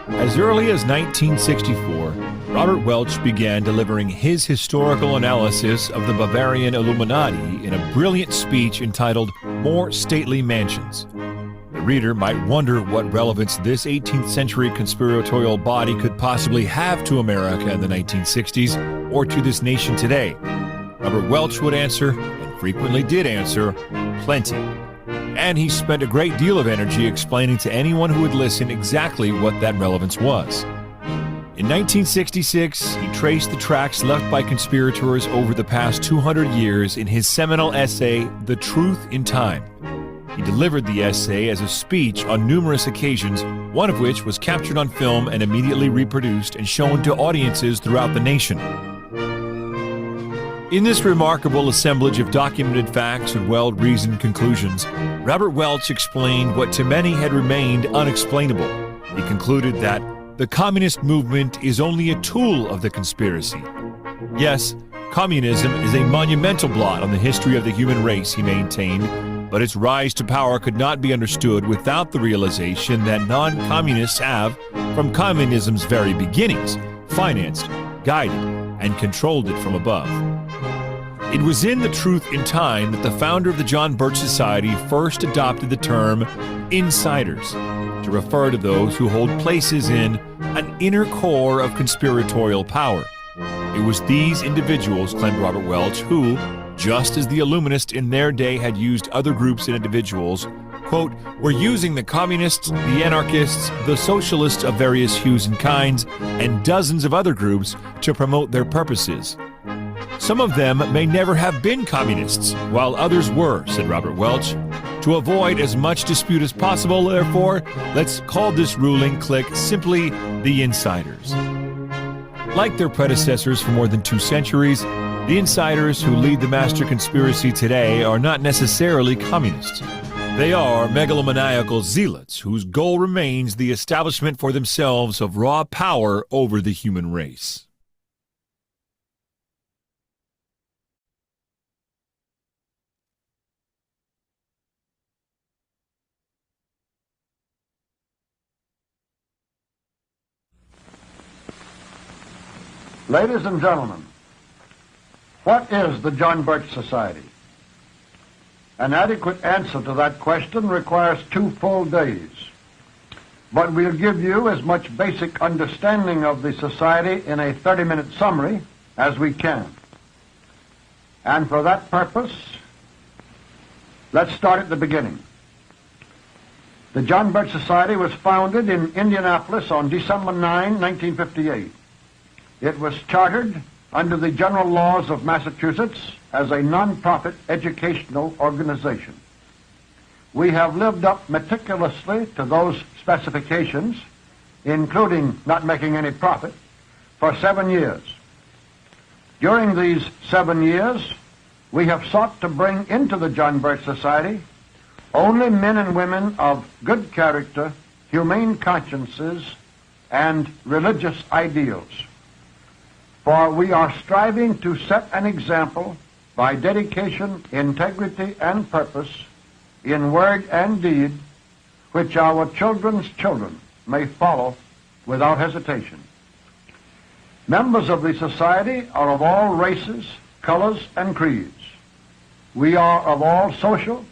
As early as 1964, Robert Welch began delivering his historical analysis of the Bavarian Illuminati in a brilliant speech entitled More Stately Mansions. The reader might wonder what relevance this 18th century conspiratorial body could possibly have to America in the 1960s or to this nation today. Robert Welch would answer, and frequently did answer, plenty. And he spent a great deal of energy explaining to anyone who would listen exactly what that relevance was. In 1966, he traced the tracks left by conspirators over the past 200 years in his seminal essay, The Truth in Time. He delivered the essay as a speech on numerous occasions, one of which was captured on film and immediately reproduced and shown to audiences throughout the nation. In this remarkable assemblage of documented facts and well-reasoned conclusions, Robert Welch explained what to many had remained unexplainable. He concluded that the communist movement is only a tool of the conspiracy. Yes, communism is a monumental blot on the history of the human race, he maintained, but its rise to power could not be understood without the realization that non-communists have, from communism's very beginnings, financed, guided, and controlled it from above. It was in The Truth in Time that the founder of the John Birch Society first adopted the term insiders to refer to those who hold places in an inner core of conspiratorial power. It was these individuals, claimed Robert Welch, who, just as the Illuminists in their day had used other groups and individuals, quote, were using the communists, the anarchists, the socialists of various hues and kinds, and dozens of other groups to promote their purposes. Some of them may never have been communists, while others were, said Robert Welch. To avoid as much dispute as possible, therefore, let's call this ruling clique simply the insiders. Like their predecessors for more than 2 centuries, the insiders who lead the master conspiracy today are not necessarily communists. They are megalomaniacal zealots whose goal remains the establishment for themselves of raw power over the human race. Ladies and gentlemen, what is the John Birch Society? An adequate answer to that question requires 2 full days. But we'll give you as much basic understanding of the society in a 30-minute summary as we can. And for that purpose, let's start at the beginning. The John Birch Society was founded in Indianapolis on December 9, 1958. It was chartered under the general laws of Massachusetts as a non-profit educational organization. We have lived up meticulously to those specifications, including not making any profit, for 7 years. During these 7 years, we have sought to bring into the John Birch Society only men and women of good character, humane consciences, and religious ideals. For we are striving to set an example by dedication, integrity, and purpose in word and deed, which our children's children may follow without hesitation. Members of the society are of all races, colors, and creeds. We are of all social,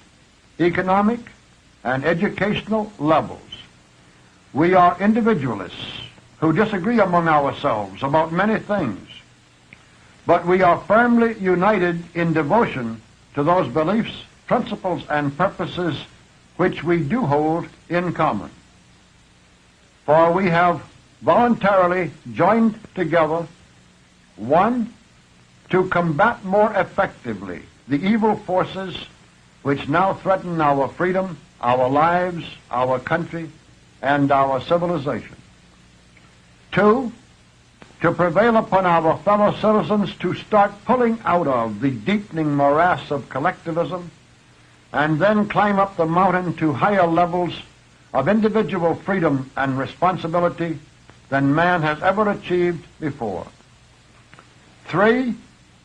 economic, and educational levels. We are individualists who disagree among ourselves about many things, but we are firmly united in devotion to those beliefs, principles, and purposes which we do hold in common. For we have voluntarily joined together, 1, to combat more effectively the evil forces which now threaten our freedom, our lives, our country, and our civilization. 2, to prevail upon our fellow citizens to start pulling out of the deepening morass of collectivism and then climb up the mountain to higher levels of individual freedom and responsibility than man has ever achieved before. 3,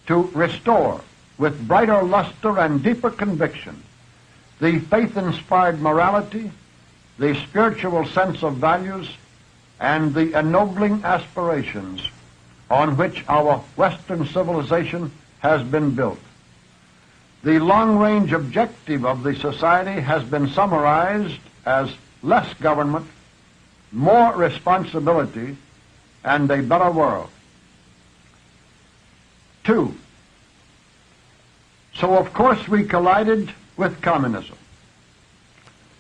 to restore with brighter luster and deeper conviction the faith-inspired morality, the spiritual sense of values, and the ennobling aspirations on which our Western civilization has been built. The long-range objective of the society has been summarized as less government, more responsibility, and a better world. 2. So of course we collided with communism.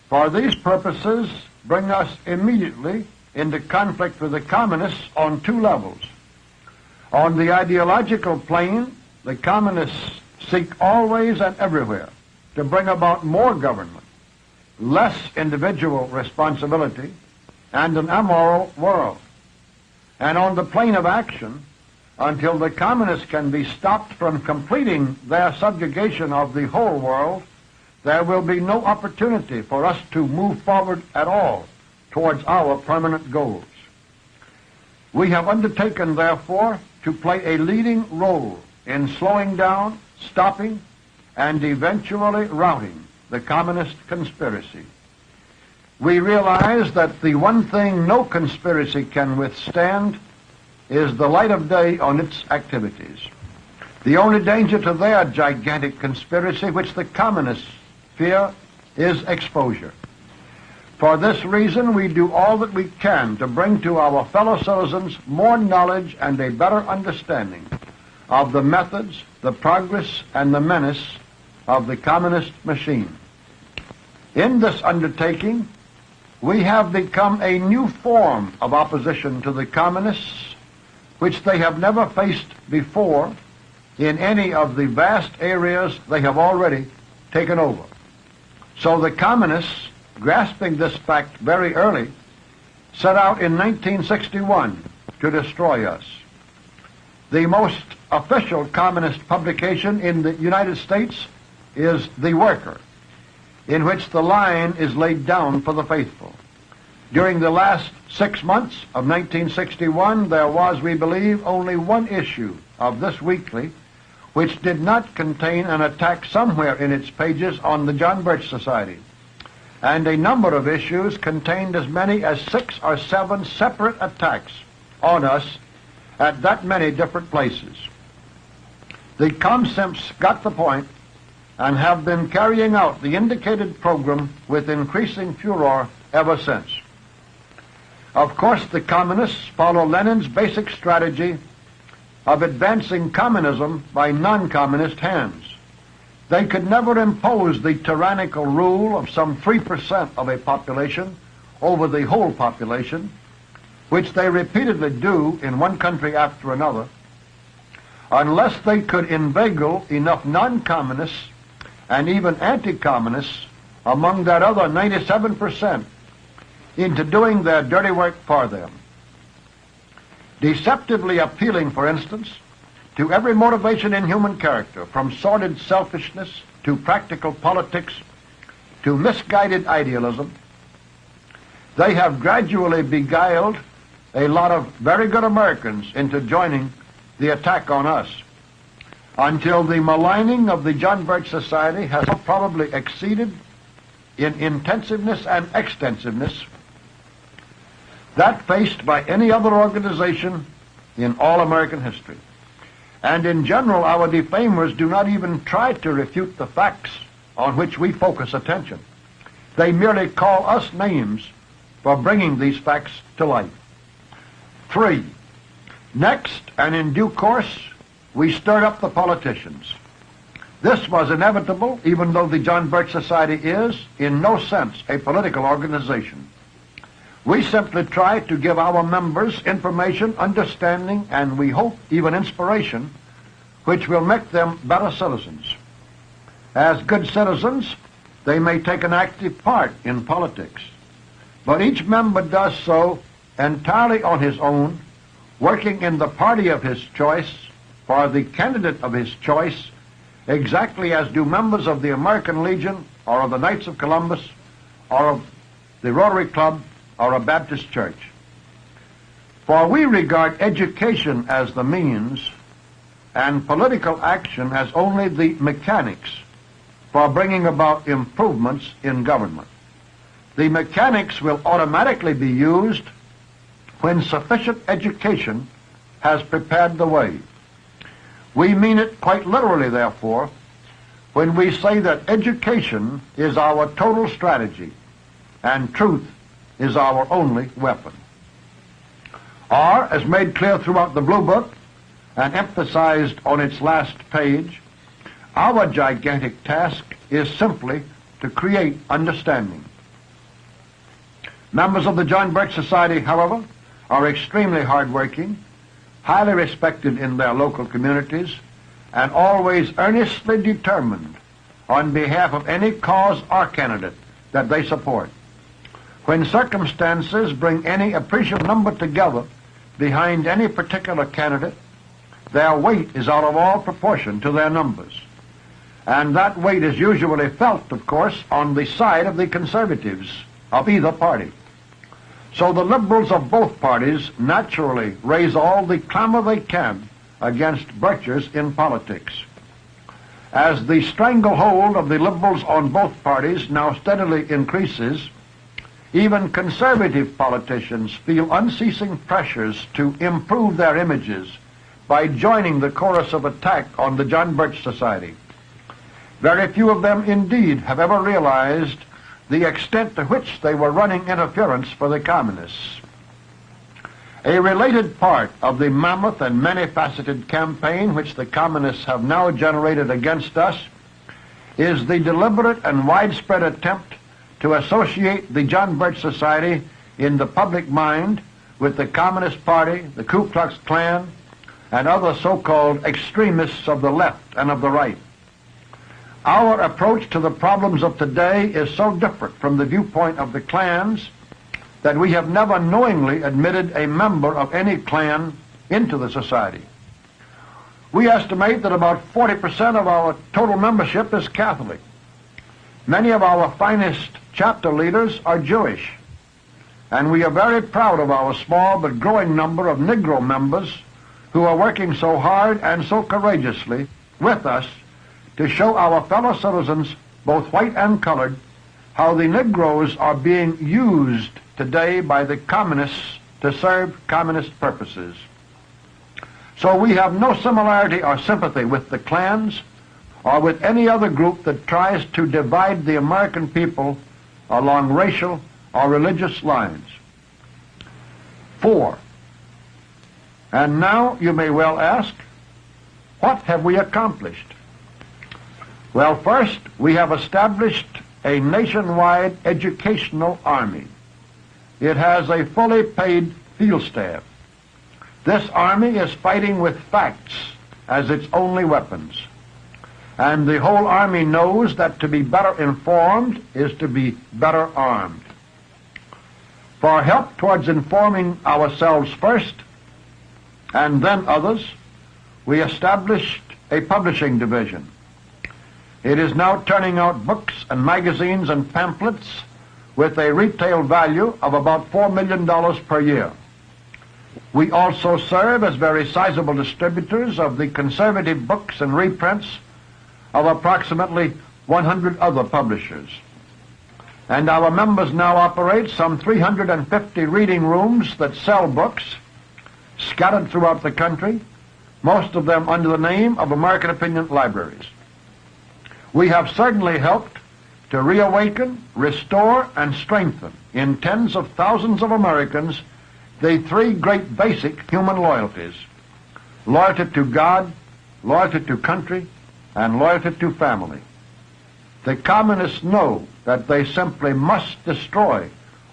For these purposes bring us immediately into conflict with the communists on two levels. On the ideological plane, the communists seek always and everywhere to bring about more government, less individual responsibility, and an immoral world. And on the plane of action, until the communists can be stopped from completing their subjugation of the whole world, there will be no opportunity for us to move forward at all towards our permanent goals. We have undertaken, therefore, to play a leading role in slowing down, stopping, and eventually routing the communist conspiracy. We realize that the one thing no conspiracy can withstand is the light of day on its activities. The only danger to their gigantic conspiracy, which the communists fear, is exposure. For this reason, we do all that we can to bring to our fellow citizens more knowledge and a better understanding of the methods, the progress, and the menace of the communist machine. In this undertaking, we have become a new form of opposition to the communists, which they have never faced before in any of the vast areas they have already taken over. So the communists, grasping this fact very early, set out in 1961 to destroy us. The most official communist publication in the United States is The Worker, in which the line is laid down for the faithful. During the last 6 months of 1961, there was, we believe, only one issue of this weekly which did not contain an attack somewhere in its pages on the John Birch Society. And a number of issues contained as many as 6 or 7 separate attacks on us at that many different places. The comsimps got the point and have been carrying out the indicated program with increasing furor ever since. Of course, the communists follow Lenin's basic strategy of advancing communism by non-communist hands. They could never impose the tyrannical rule of some 3% of a population over the whole population, which they repeatedly do in one country after another, unless they could inveigle enough non-communists and even anti-communists among that other 97% into doing their dirty work for them. Deceptively appealing, for instance, to every motivation in human character, from sordid selfishness to practical politics to misguided idealism, they have gradually beguiled a lot of very good Americans into joining the attack on us, until the maligning of the John Birch Society has probably exceeded in intensiveness and extensiveness that faced by any other organization in all American history. And in general, our defamers do not even try to refute the facts on which we focus attention. They merely call us names for bringing these facts to light. 3. Next, and in due course, we stirred up the politicians. This was inevitable, even though the John Birch Society is, in no sense, a political organization. We simply try to give our members information, understanding, and we hope even inspiration, which will make them better citizens. As good citizens, they may take an active part in politics, but each member does so entirely on his own, working in the party of his choice for the candidate of his choice, exactly as do members of the American Legion or of the Knights of Columbus or of the Rotary Club or a Baptist church. For we regard education as the means and political action as only the mechanics for bringing about improvements in government. The mechanics will automatically be used when sufficient education has prepared the way. We mean it quite literally, therefore, when we say that education is our total strategy and truth is our only weapon. Or, as made clear throughout the Blue Book and emphasized on its last page, our gigantic task is simply to create understanding. Members of the John Birch Society, however, are extremely hardworking, highly respected in their local communities, and always earnestly determined on behalf of any cause or candidate that they support. When circumstances bring any appreciable number together behind any particular candidate, their weight is out of all proportion to their numbers. And that weight is usually felt, of course, on the side of the conservatives of either party. So the liberals of both parties naturally raise all the clamor they can against Birchers in politics. As the stranglehold of the liberals on both parties now steadily increases, even conservative politicians feel unceasing pressures to improve their images by joining the chorus of attack on the John Birch Society. Very few of them indeed have ever realized the extent to which they were running interference for the communists. A related part of the mammoth and many-faceted campaign which the communists have now generated against us is the deliberate and widespread attempt to associate the John Birch Society in the public mind with the Communist Party, the Ku Klux Klan, and other so-called extremists of the left and of the right. Our approach to the problems of today is so different from the viewpoint of the clans that we have never knowingly admitted a member of any clan into the society. We estimate that about 40% of our total membership is Catholic. Many of our finest chapter leaders are Jewish, and we are very proud of our small but growing number of Negro members who are working so hard and so courageously with us to show our fellow citizens, both white and colored, how the Negroes are being used today by the communists to serve communist purposes. So we have no similarity or sympathy with the clans or with any other group that tries to divide the American people along racial or religious lines. 4. And now you may well ask, what have we accomplished? Well, first, we have established a nationwide educational army. It has a fully paid field staff. This army is fighting with facts as its only weapons. And the whole army knows that to be better informed is to be better armed. For help towards informing ourselves first, and then others, we established a publishing division. It is now turning out books and magazines and pamphlets with a retail value of about $4 million per year. We also serve as very sizable distributors of the conservative books and reprints of approximately 100 other publishers. And our members now operate some 350 reading rooms that sell books scattered throughout the country, most of them under the name of American Opinion Libraries. We have certainly helped to reawaken, restore, and strengthen in tens of thousands of Americans the three great basic human loyalties: loyalty to God, loyalty to country, and loyalty to family. The communists know that they simply must destroy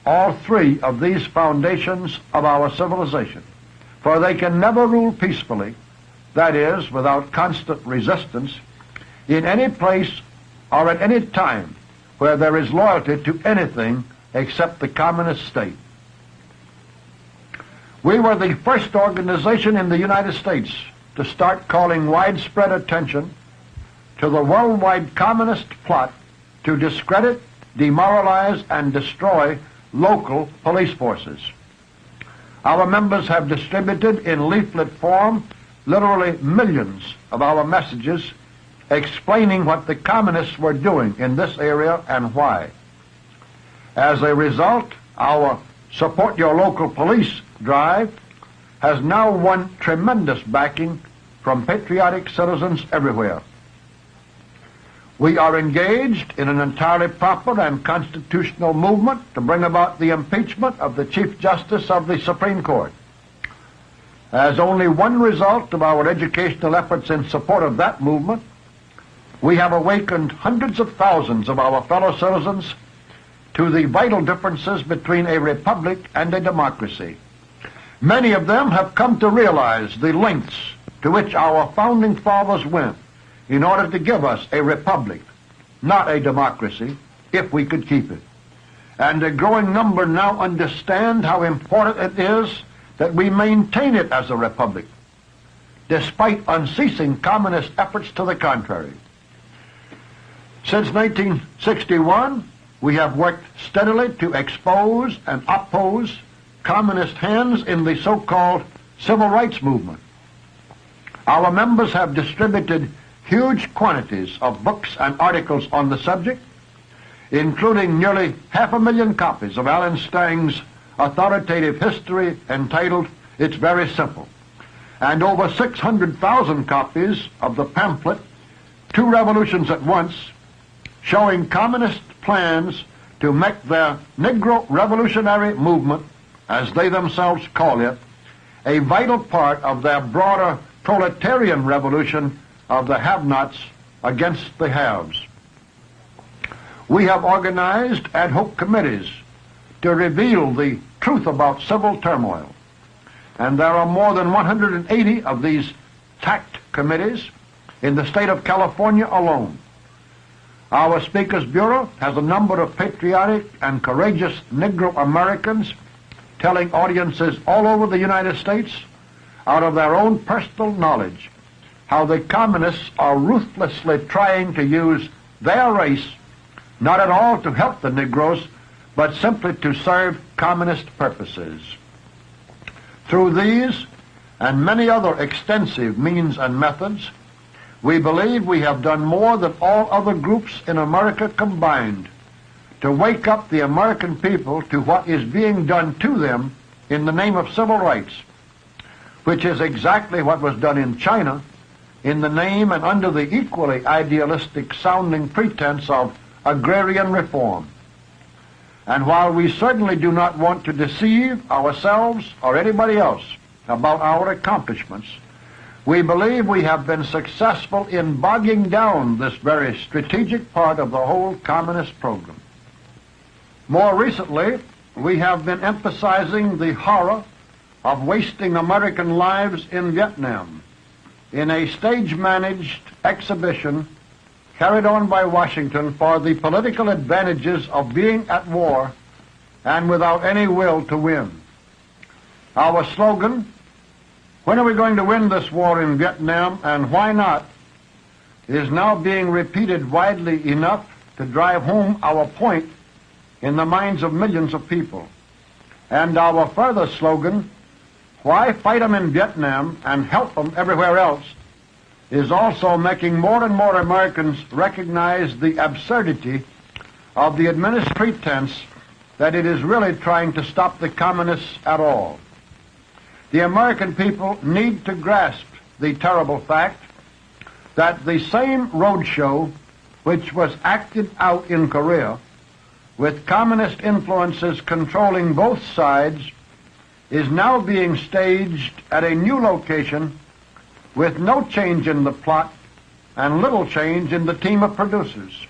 all three of these foundations of our civilization, for they can never rule peacefully, that is, without constant resistance, in any place or at any time where there is loyalty to anything except the communist state. We were the first organization in the United States to start calling widespread attention to the worldwide communist plot to discredit, demoralize, and destroy local police forces. Our members have distributed in leaflet form literally millions of our messages explaining what the communists were doing in this area and why. As a result, our Support Your Local Police drive has now won tremendous backing from patriotic citizens everywhere. We are engaged in an entirely proper and constitutional movement to bring about the impeachment of the Chief Justice of the Supreme Court. As only one result of our educational efforts in support of that movement, we have awakened hundreds of thousands of our fellow citizens to the vital differences between a republic and a democracy. Many of them have come to realize the lengths to which our founding fathers went in order to give us a republic, not a democracy, if we could keep it. And a growing number now understand how important it is that we maintain it as a republic, despite unceasing communist efforts to the contrary. Since 1961, we have worked steadily to expose and oppose communist hands in the so-called civil rights movement. Our members have distributed huge quantities of books and articles on the subject, including nearly 500,000 copies of Alan Stang's authoritative history entitled It's Very Simple, and over 600,000 copies of the pamphlet Two Revolutions at Once, showing communist plans to make their Negro revolutionary movement, as they themselves call it, a vital part of their broader proletarian revolution of the have-nots against the haves. We have organized ad hoc committees to reveal the truth about civil turmoil, and there are more than 180 of these TACT committees in the state of California alone. Our Speakers Bureau has a number of patriotic and courageous Negro Americans telling audiences all over the United States, out of their own personal knowledge, how the communists are ruthlessly trying to use their race not at all to help the Negroes, but simply to serve communist purposes. Through these and many other extensive means and methods, we believe we have done more than all other groups in America combined to wake up the American people to what is being done to them in the name of civil rights, which is exactly what was done in China in the name and under the equally idealistic sounding pretense of agrarian reform. And while we certainly do not want to deceive ourselves or anybody else about our accomplishments, we believe we have been successful in bogging down this very strategic part of the whole communist program. More recently, we have been emphasizing the horror of wasting American lives in Vietnam in a stage-managed exhibition carried on by Washington for the political advantages of being at war and without any will to win. Our slogan, "When are we going to win this war in Vietnam and why not?" is now being repeated widely enough to drive home our point in the minds of millions of people. And our further slogan, "Why fight them in Vietnam and help them everywhere else?" is also making more and more Americans recognize the absurdity of the administrative pretense that it is really trying to stop the communists at all. The American people need to grasp the terrible fact that the same roadshow which was acted out in Korea, with communist influences controlling both sides, is now being staged at a new location with no change in the plot and little change in the team of producers.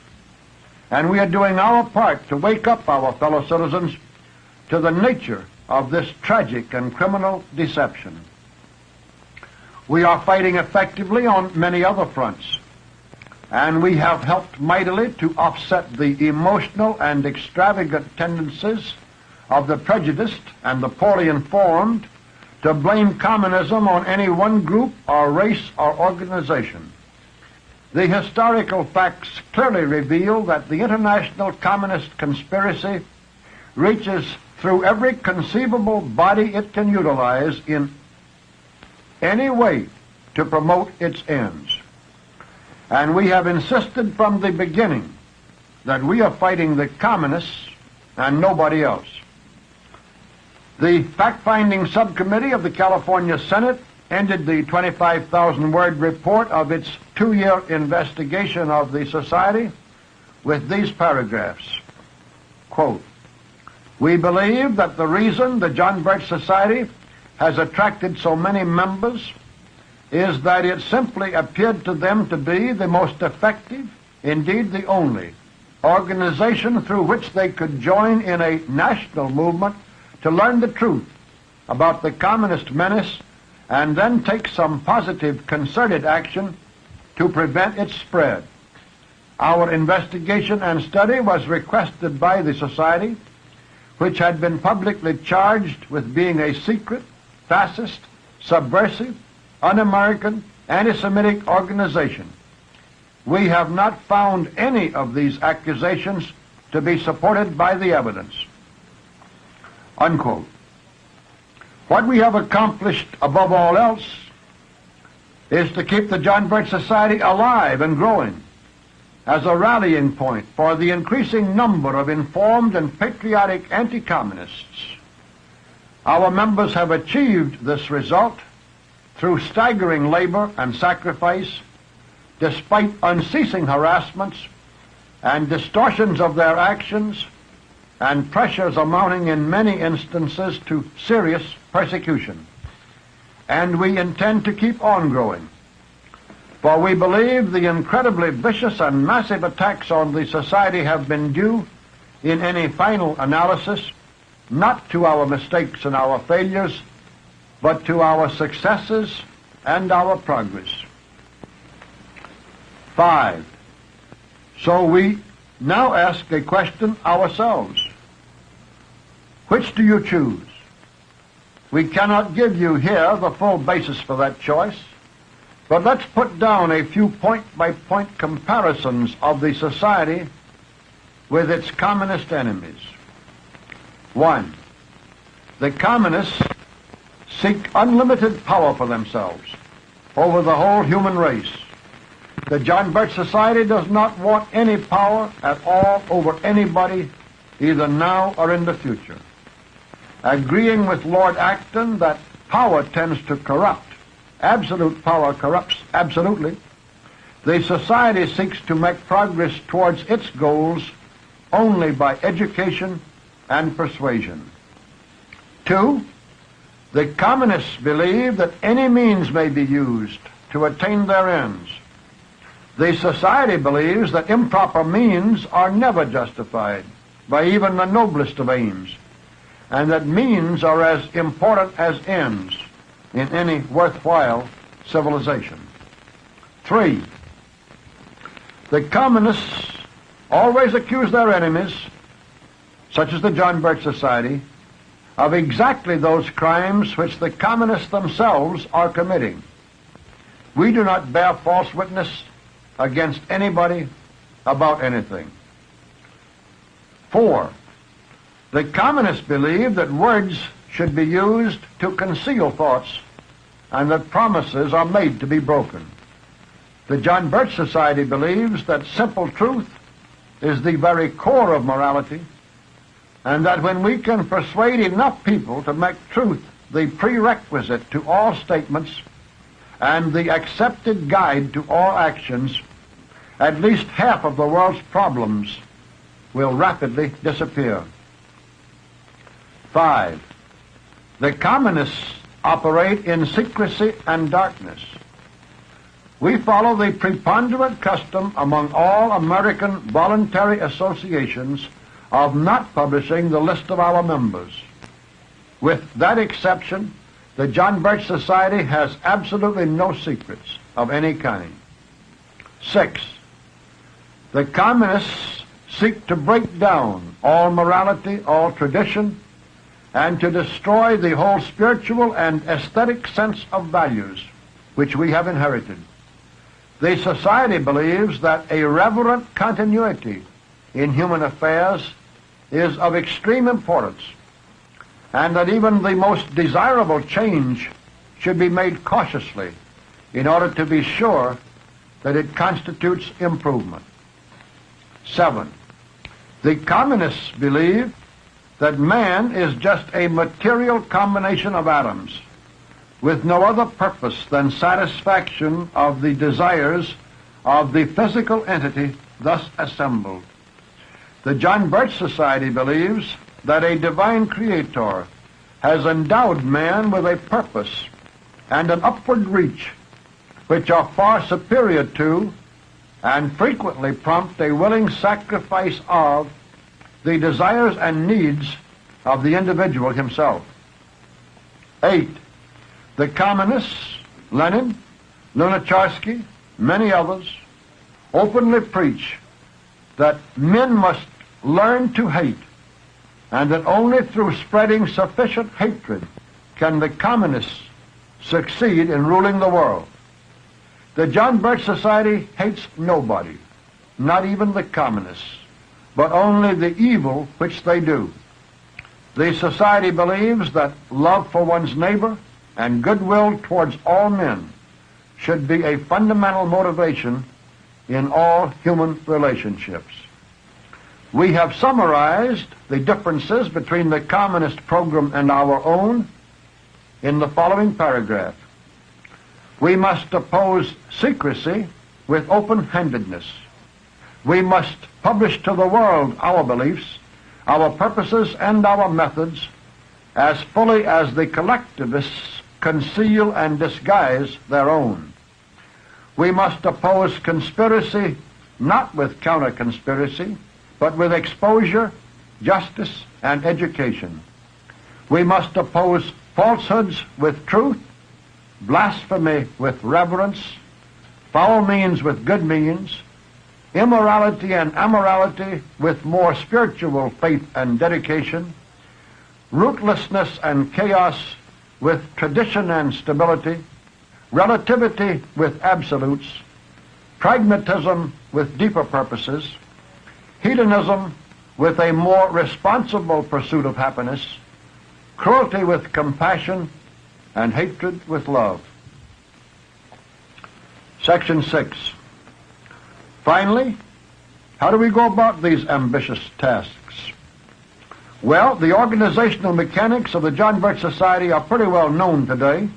And we are doing our part to wake up our fellow citizens to the nature of this tragic and criminal deception. We are fighting effectively on many other fronts, and we have helped mightily to offset the emotional and extravagant tendencies of the prejudiced and the poorly informed to blame communism on any one group or race or organization. The historical facts clearly reveal that the international communist conspiracy reaches through every conceivable body it can utilize in any way to promote its ends. And we have insisted from the beginning that we are fighting the communists and nobody else. The fact-finding subcommittee of the California Senate ended the 25,000-word report of its 2-year investigation of the Society with these paragraphs. Quote, "We believe that the reason the John Birch Society has attracted so many members is that it simply appeared to them to be the most effective, indeed the only, organization through which they could join in a national movement to learn the truth about the communist menace and then take some positive concerted action to prevent its spread. Our investigation and study was requested by the Society, which had been publicly charged with being a secret, fascist, subversive, un-American, anti-Semitic organization. We have not found any of these accusations to be supported by the evidence." Unquote. What we have accomplished above all else is to keep the John Birch Society alive and growing as a rallying point for the increasing number of informed and patriotic anti-communists. Our members have achieved this result through staggering labor and sacrifice, despite unceasing harassments and distortions of their actions and pressures amounting in many instances to serious persecution. And we intend to keep on growing, for we believe the incredibly vicious and massive attacks on the Society have been due, in any final analysis, not to our mistakes and our failures, but to our successes and our progress. 5. So we now ask a question ourselves. Which do you choose? We cannot give you here the full basis for that choice, but let's put down a few point-by-point comparisons of the Society with its communist enemies. 1. The communists seek unlimited power for themselves over the whole human race. The John Birch Society does not want any power at all over anybody, either now or in the future. Agreeing with Lord Acton that power tends to corrupt, absolute power corrupts absolutely, the Society seeks to make progress towards its goals only by education and persuasion. 2. The communists believe that any means may be used to attain their ends. The Society believes that improper means are never justified by even the noblest of aims, and that means are as important as ends in any worthwhile civilization. 3. The communists always accuse their enemies, such as the John Birch Society, of exactly those crimes which the communists themselves are committing. We do not bear false witness against anybody about anything. 4. The communists believe that words should be used to conceal thoughts and that promises are made to be broken. The John Birch Society believes that simple truth is the very core of morality, and that when we can persuade enough people to make truth the prerequisite to all statements and the accepted guide to all actions, at least half of the world's problems will rapidly disappear. 5. The communists operate in secrecy and darkness. We follow the preponderant custom among all American voluntary associations of not publishing the list of our members. With that exception, the John Birch Society has absolutely no secrets of any kind. 6. The communists seek to break down all morality, all tradition, and to destroy the whole spiritual and aesthetic sense of values which we have inherited. The Society believes that a reverent continuity in human affairs is of extreme importance, and that even the most desirable change should be made cautiously in order to be sure that it constitutes improvement. 7. The communists believe that man is just a material combination of atoms with no other purpose than satisfaction of the desires of the physical entity thus assembled. The John Birch Society believes that a divine creator has endowed man with a purpose and an upward reach which are far superior to and frequently prompt a willing sacrifice of the desires and needs of the individual himself. 8. The communists, Lenin, Lunacharsky, many others, openly preach that men must learn to hate, and that only through spreading sufficient hatred can the communists succeed in ruling the world. The John Birch Society hates nobody, not even the communists, but only the evil which they do. The Society believes that love for one's neighbor and goodwill towards all men should be a fundamental motivation in all human relationships. We have summarized the differences between the communist program and our own in the following paragraph. We must oppose secrecy with open-handedness. We must publish to the world our beliefs, our purposes, and our methods as fully as the collectivists conceal and disguise their own. We must oppose conspiracy not with counter-conspiracy, but with exposure, justice, and education. We must oppose falsehoods with truth, blasphemy with reverence, foul means with good means, immorality and amorality with more spiritual faith and dedication, rootlessness and chaos with tradition and stability, relativity with absolutes, pragmatism with deeper purposes, hedonism with a more responsible pursuit of happiness, cruelty with compassion, and hatred with love. Section 6. Finally, how do we go about these ambitious tasks? Well, the organizational mechanics of the John Birch Society are pretty well known today,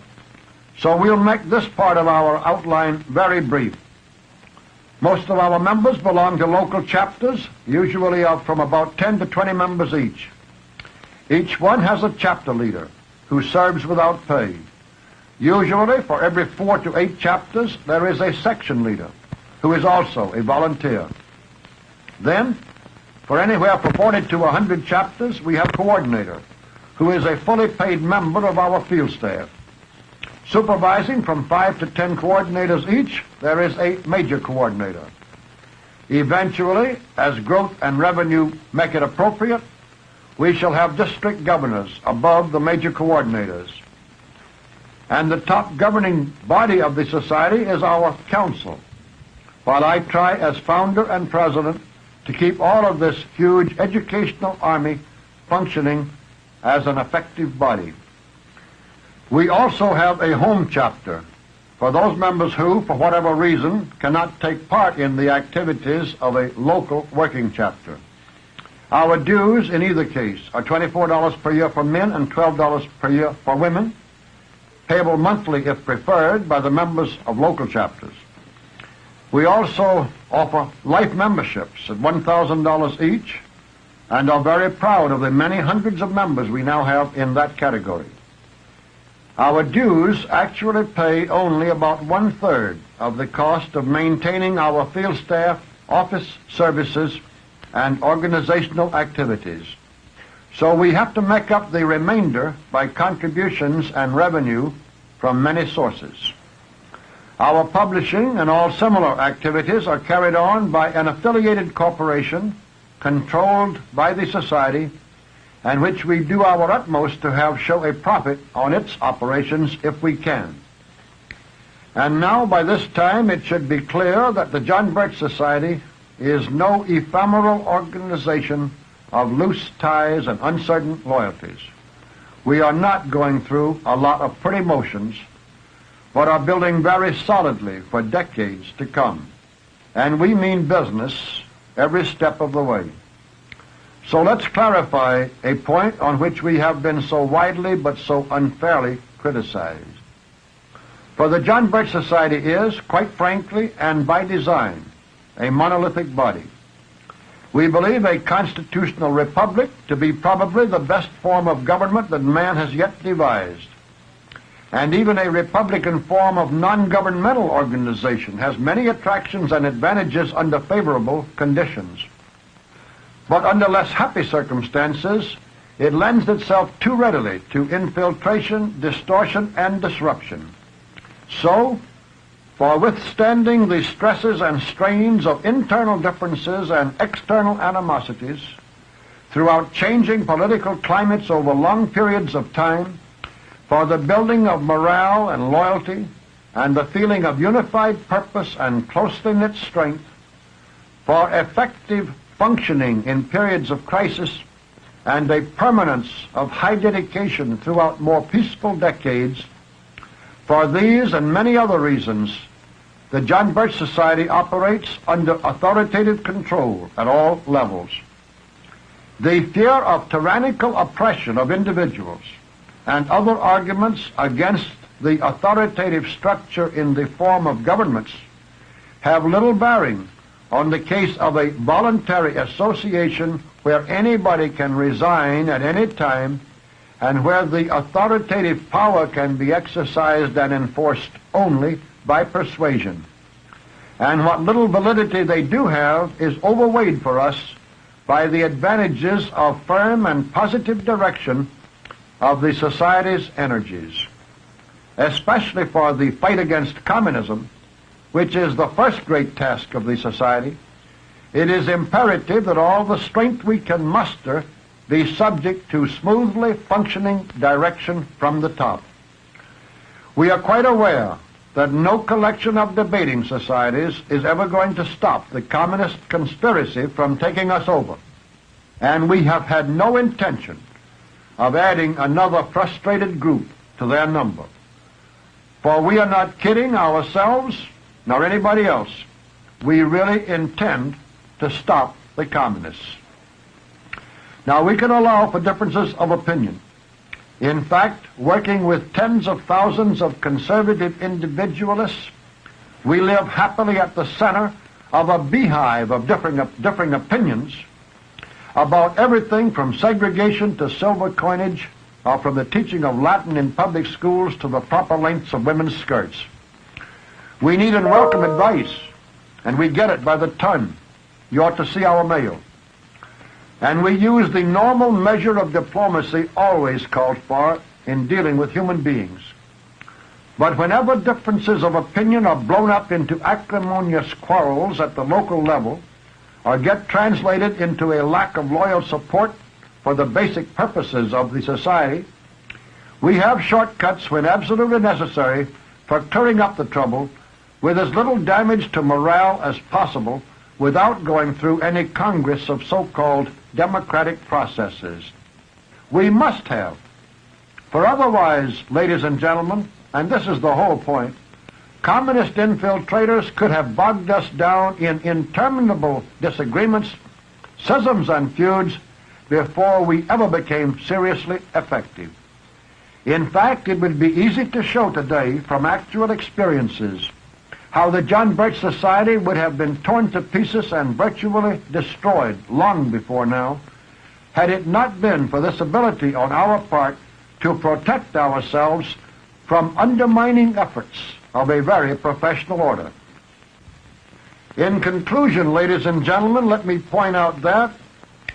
so we'll make this part of our outline very brief. Most of our members belong to local chapters, usually of from about 10 to 20 members each. Each one has a chapter leader who serves without pay. Usually, for every 4 to 8 chapters, there is a section leader who is also a volunteer. Then, for anywhere from 40 to 100 chapters, we have a coordinator who is a fully paid member of our field staff. Supervising from 5 to 10 coordinators each, there is a major coordinator. Eventually, as growth and revenue make it appropriate, we shall have district governors above the major coordinators. And the top governing body of the society is our council, while I try as founder and president to keep all of this huge educational army functioning as an effective body. We also have a home chapter for those members who, for whatever reason, cannot take part in the activities of a local working chapter. Our dues in either case are $24 per year for men and $12 per year for women, payable monthly if preferred by the members of local chapters. We also offer life memberships at $1,000 each and are very proud of the many hundreds of members we now have in that category. Our dues actually pay only about 1/3 of the cost of maintaining our field staff, office services, and organizational activities. So we have to make up the remainder by contributions and revenue from many sources. Our publishing and all similar activities are carried on by an affiliated corporation controlled by the Society, and which we do our utmost to have show a profit on its operations if we can. And now, by this time, it should be clear that the John Birch Society is no ephemeral organization of loose ties and uncertain loyalties. We are not going through a lot of pretty motions, but are building very solidly for decades to come. And we mean business every step of the way. So let's clarify a point on which we have been so widely but so unfairly criticized. For the John Birch Society is, quite frankly and by design, a monolithic body. We believe a constitutional republic to be probably the best form of government that man has yet devised. And even a republican form of non-governmental organization has many attractions and advantages under favorable conditions. But under less happy circumstances, it lends itself too readily to infiltration, distortion, and disruption. So, for withstanding the stresses and strains of internal differences and external animosities throughout changing political climates over long periods of time, for the building of morale and loyalty and the feeling of unified purpose and closely knit strength, for effective functioning in periods of crisis and a permanence of high dedication throughout more peaceful decades, for these and many other reasons, the John Birch Society operates under authoritative control at all levels. The fear of tyrannical oppression of individuals and other arguments against the authoritative structure in the form of governments have little bearing on the case of a voluntary association where anybody can resign at any time and where the authoritative power can be exercised and enforced only by persuasion. And what little validity they do have is overweighed for us by the advantages of firm and positive direction of the Society's energies, especially for the fight against communism, which is the first great task of the Society. It is imperative that all the strength we can muster be subject to smoothly functioning direction from the top. We are quite aware that no collection of debating societies is ever going to stop the communist conspiracy from taking us over, and we have had no intention of adding another frustrated group to their number. For we are not kidding ourselves nor anybody else. We really intend to stop the communists. Now, we can allow for differences of opinion. In fact, working with tens of thousands of conservative individualists, we live happily at the center of a beehive of differing opinions about everything from segregation to silver coinage, or from the teaching of Latin in public schools to the proper lengths of women's skirts. We need and welcome advice, and we get it by the ton. You ought to see our mail. And we use the normal measure of diplomacy always called for in dealing with human beings. But whenever differences of opinion are blown up into acrimonious quarrels at the local level, or get translated into a lack of loyal support for the basic purposes of the Society, we have shortcuts when absolutely necessary for clearing up the trouble with as little damage to morale as possible without going through any congress of so-called democratic processes. We must have, for otherwise, ladies and gentlemen, and this is the whole point, communist infiltrators could have bogged us down in interminable disagreements, schisms, and feuds before we ever became seriously effective. In fact, it would be easy to show today from actual experiences how the John Birch Society would have been torn to pieces and virtually destroyed long before now, had it not been for this ability on our part to protect ourselves from undermining efforts of a very professional order. In conclusion, ladies and gentlemen, let me point out that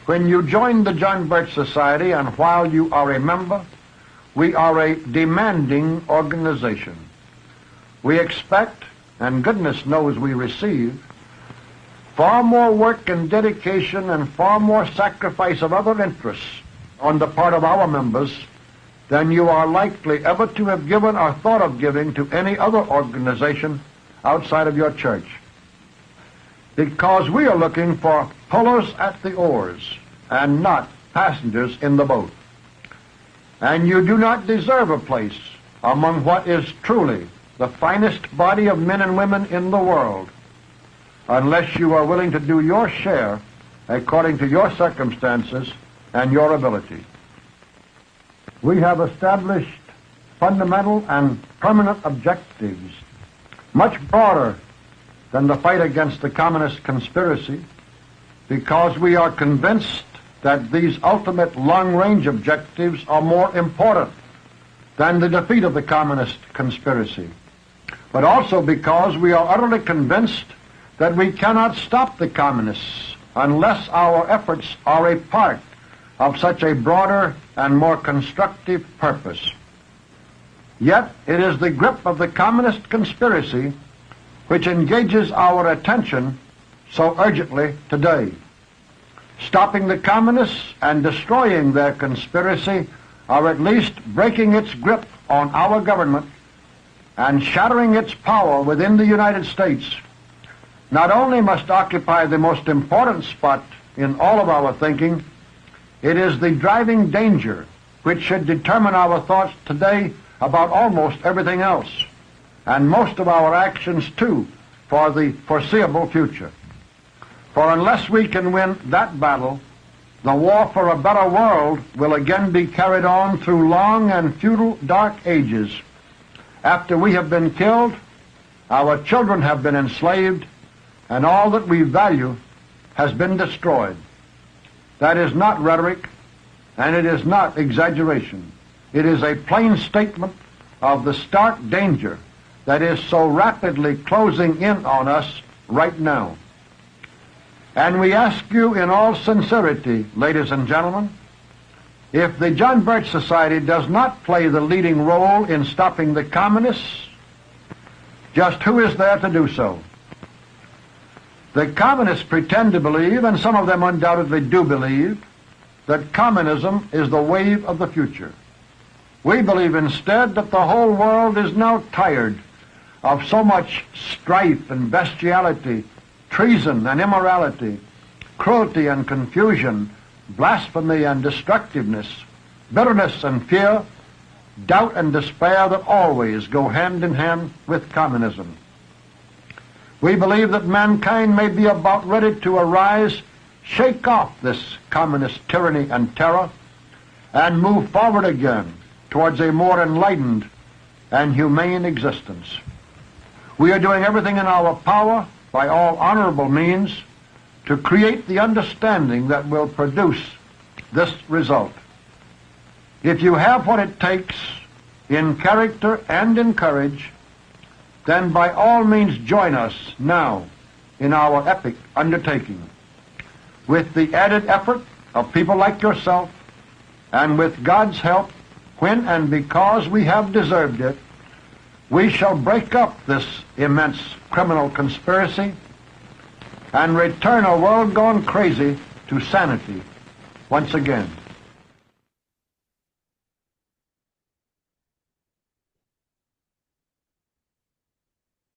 when you join the John Birch Society and while you are a member, we are a demanding organization. We expect, and goodness knows we receive, far more work and dedication and far more sacrifice of other interests on the part of our members than you are likely ever to have given or thought of giving to any other organization outside of your church. Because we are looking for pullers at the oars and not passengers in the boat. And you do not deserve a place among what is truly the finest body of men and women in the world unless you are willing to do your share according to your circumstances and your ability. We have established fundamental and permanent objectives much broader than the fight against the communist conspiracy, because we are convinced that these ultimate long-range objectives are more important than the defeat of the communist conspiracy, but also because we are utterly convinced that we cannot stop the communists unless our efforts are a part of such a broader and more constructive purpose. Yet it is the grip of the communist conspiracy which engages our attention so urgently today. Stopping the communists and destroying their conspiracy, or at least breaking its grip on our government and shattering its power within the United States, not only must occupy the most important spot in all of our thinking, it is the driving danger which should determine our thoughts today about almost everything else, and most of our actions too, for the foreseeable future. For unless we can win that battle, the war for a better world will again be carried on through long and futile dark ages. After we have been killed, our children have been enslaved, and all that we value has been destroyed. That is not rhetoric, and it is not exaggeration. It is a plain statement of the stark danger that is so rapidly closing in on us right now. And we ask you in all sincerity, ladies and gentlemen, if the John Birch Society does not play the leading role in stopping the communists, just who is there to do so? The communists pretend to believe, and some of them undoubtedly do believe, that communism is the wave of the future. We believe instead that the whole world is now tired of so much strife and bestiality, treason and immorality, cruelty and confusion, blasphemy and destructiveness, bitterness and fear, doubt and despair that always go hand in hand with communism. We believe that mankind may be about ready to arise, shake off this communist tyranny and terror, and move forward again towards a more enlightened and humane existence. We are doing everything in our power, by all honorable means, to create the understanding that will produce this result. If you have what it takes in character and in courage, then by all means join us now in our epic undertaking. With the added effort of people like yourself, and with God's help, when and because we have deserved it, we shall break up this immense criminal conspiracy and return a world gone crazy to sanity once again.